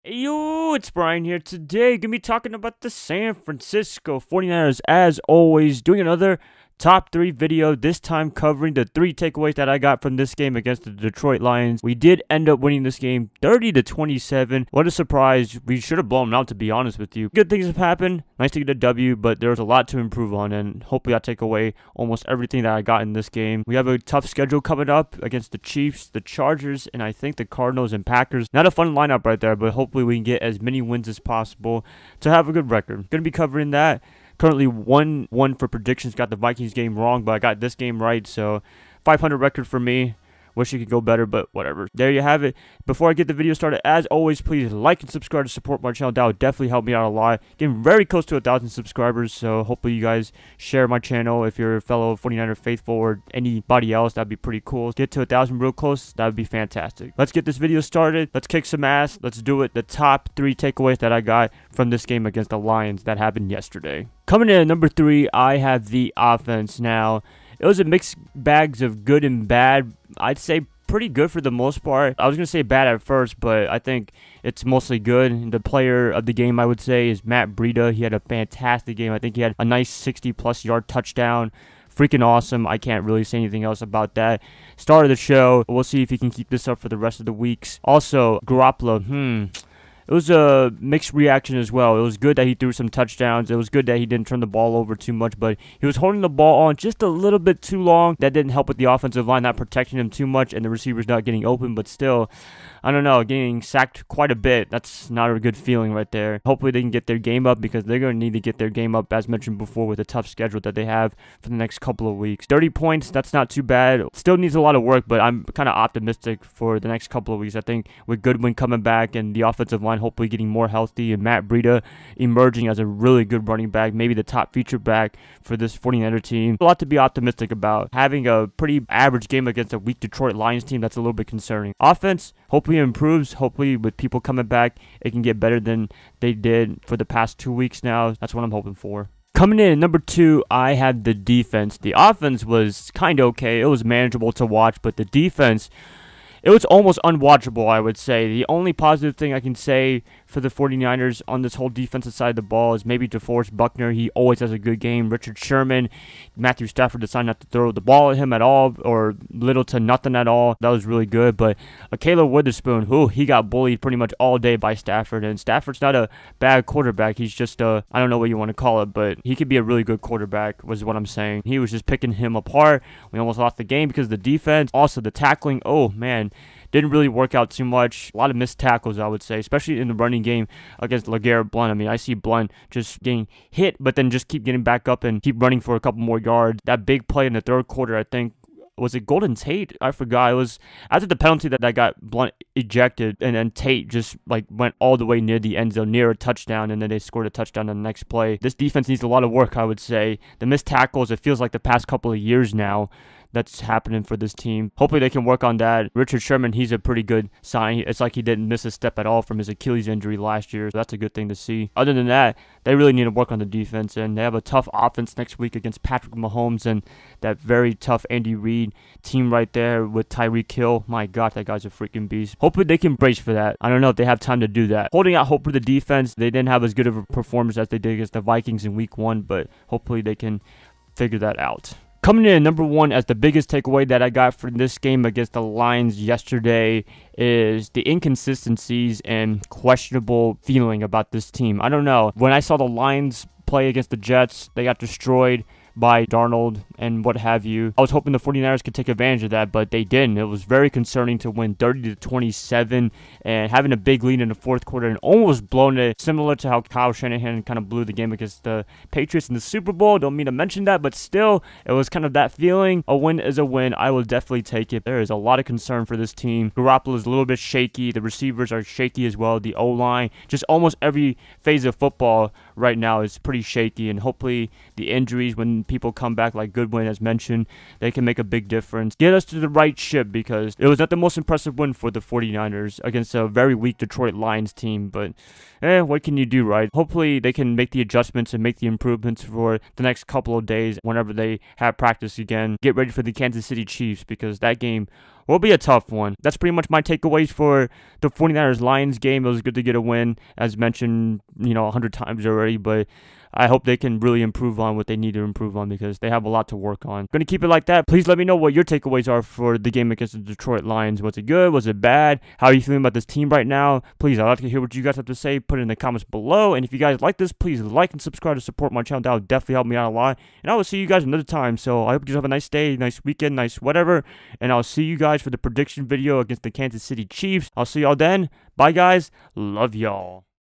Hey, yo, it's Brian here. Today, gonna be talking about the San Francisco 49ers, as always, doing another top 3 video, this time covering the 3 takeaways that I got from this game against the Detroit Lions. We did end up winning this game 30-27. What a surprise. We should have blown them out, to be honest with you. Good things have happened. Nice to get a W, but there's a lot to improve on, and hopefully I take away almost everything that I got in this game. We have a tough schedule coming up against the Chiefs, the Chargers, and I think the Cardinals and Packers. Not a fun lineup right there, but hopefully we can get as many wins as possible to have a good record. Gonna be covering that. Currently 1-1 for predictions. Got the Vikings game wrong, but I got this game right. So 500 record for me. Wish it could go better, but whatever. There you have it. Before I get the video started, as always, please like and subscribe to support my channel. That would definitely help me out a lot. Getting very close to 1,000 subscribers, so hopefully you guys share my channel. If you're a fellow 49er faithful or anybody else, that'd be pretty cool. Get to 1,000 real close, that would be fantastic. Let's get this video started. Let's kick some ass. Let's do it. The top 3 takeaways that I got from this game against the Lions that happened yesterday. Coming in at number 3, I have the offense. Now, it was a mixed bags of good and bad. I'd say pretty good for the most part. I was going to say bad at first, but I think it's mostly good. The player of the game, I would say, is Matt Breida. He had a fantastic game. I think he had a nice 60-plus yard touchdown. Freaking awesome. I can't really say anything else about that. Start of the show. We'll see if he can keep this up for the rest of the weeks. Also, Garoppolo, it was a mixed reaction as well. It was good that he threw some touchdowns. It was good that he didn't turn the ball over too much, but he was holding the ball on just a little bit too long. That didn't help with the offensive line not protecting him too much and the receivers not getting open, but still, I don't know, getting sacked quite a bit. That's not a good feeling right there. Hopefully they can get their game up because they're going to need to get their game up, as mentioned before, with a tough schedule that they have for the next couple of weeks. 30 points, that's not too bad. Still needs a lot of work, but I'm kind of optimistic for the next couple of weeks. I think with Goodwin coming back and the offensive line hopefully getting more healthy and Matt Breida emerging as a really good running back, maybe the top feature back for this 49er team. A lot to be optimistic about. Having a pretty average game against a weak Detroit Lions team, that's a little bit concerning. Offense, hopefully improves. Hopefully with people coming back, it can get better than they did for the past 2 weeks now. That's what I'm hoping for. Coming in at number 2, I have the defense. The offense was kind of okay. It was manageable to watch, but the defense, it was almost unwatchable, I would say. The only positive thing I can say for the 49ers on this whole defensive side of the ball is maybe DeForest Buckner. He always has a good game. Richard Sherman, Matthew Stafford decided not to throw the ball at him at all, or little to nothing at all. That was really good. But Caleb Witherspoon, he got bullied pretty much all day by Stafford. And Stafford's not a bad quarterback. He's just I don't know what you want to call it, but he could be a really good quarterback, was what I'm saying. He was just picking him apart. We almost lost the game because of the defense. Also, the tackling, oh man, didn't really work out too much. A lot of missed tackles, I would say, especially in the running game against LeGarrette Blount. I mean, I see Blount just getting hit, but then just keep getting back up and keep running for a couple more yards. That big play in the third quarter, I think, was it Golden Tate? I forgot. It was after the penalty that got Blount ejected, and then Tate just like went all the way near the end zone, near a touchdown, and then they scored a touchdown on the next play. This defense needs a lot of work, I would say. The missed tackles, it feels like the past couple of years now that's happening for this team. Hopefully they can work on that. Richard Sherman, he's a pretty good sign. It's like he didn't miss a step at all from his Achilles injury last year. So that's a good thing to see. Other than that, they really need to work on the defense, and they have a tough offense next week against Patrick Mahomes and that very tough Andy Reid team right there with Tyreek Hill. My God, that guy's a freaking beast. Hopefully they can brace for that. I don't know if they have time to do that. Holding out hope for the defense. They didn't have as good of a performance as they did against the Vikings in week 1, but hopefully they can figure that out. Coming in at number 1 as the biggest takeaway that I got from this game against the Lions yesterday is the inconsistencies and questionable feeling about this team. I don't know. When I saw the Lions play against the Jets, they got destroyed by Darnold and what have you. I was hoping the 49ers could take advantage of that, but they didn't. It was very concerning to win 30-27 and having a big lead in the fourth quarter and almost blown it, similar to how Kyle Shanahan kind of blew the game against the Patriots in the Super Bowl. Don't mean to mention that, but still, it was kind of that feeling. A win is a win. I will definitely take it. There is a lot of concern for this team. Garoppolo is a little bit shaky. The receivers are shaky as well. The O-line, just almost every phase of football right now is pretty shaky, and hopefully the injuries, when people come back like Goodwin as mentioned, they can make a big difference. Get us to the right ship, because it was not the most impressive win for the 49ers against a very weak Detroit Lions team, but what can you do, right? Hopefully they can make the adjustments and make the improvements for the next couple of days whenever they have practice again. Get ready for the Kansas City Chiefs, because that game will be a tough one. That's pretty much my takeaways for the 49ers-Lions game. It was good to get a win, as mentioned, 100 times already, but I hope they can really improve on what they need to improve on because they have a lot to work on. Going to keep it like that. Please let me know what your takeaways are for the game against the Detroit Lions. Was it good? Was it bad? How are you feeling about this team right now? Please, I'd like to hear what you guys have to say. Put it in the comments below. And if you guys like this, please like and subscribe to support my channel. That would definitely help me out a lot. And I will see you guys another time. So I hope you guys have a nice day, nice weekend, nice whatever. And I'll see you guys for the prediction video against the Kansas City Chiefs. I'll see y'all then. Bye, guys. Love y'all.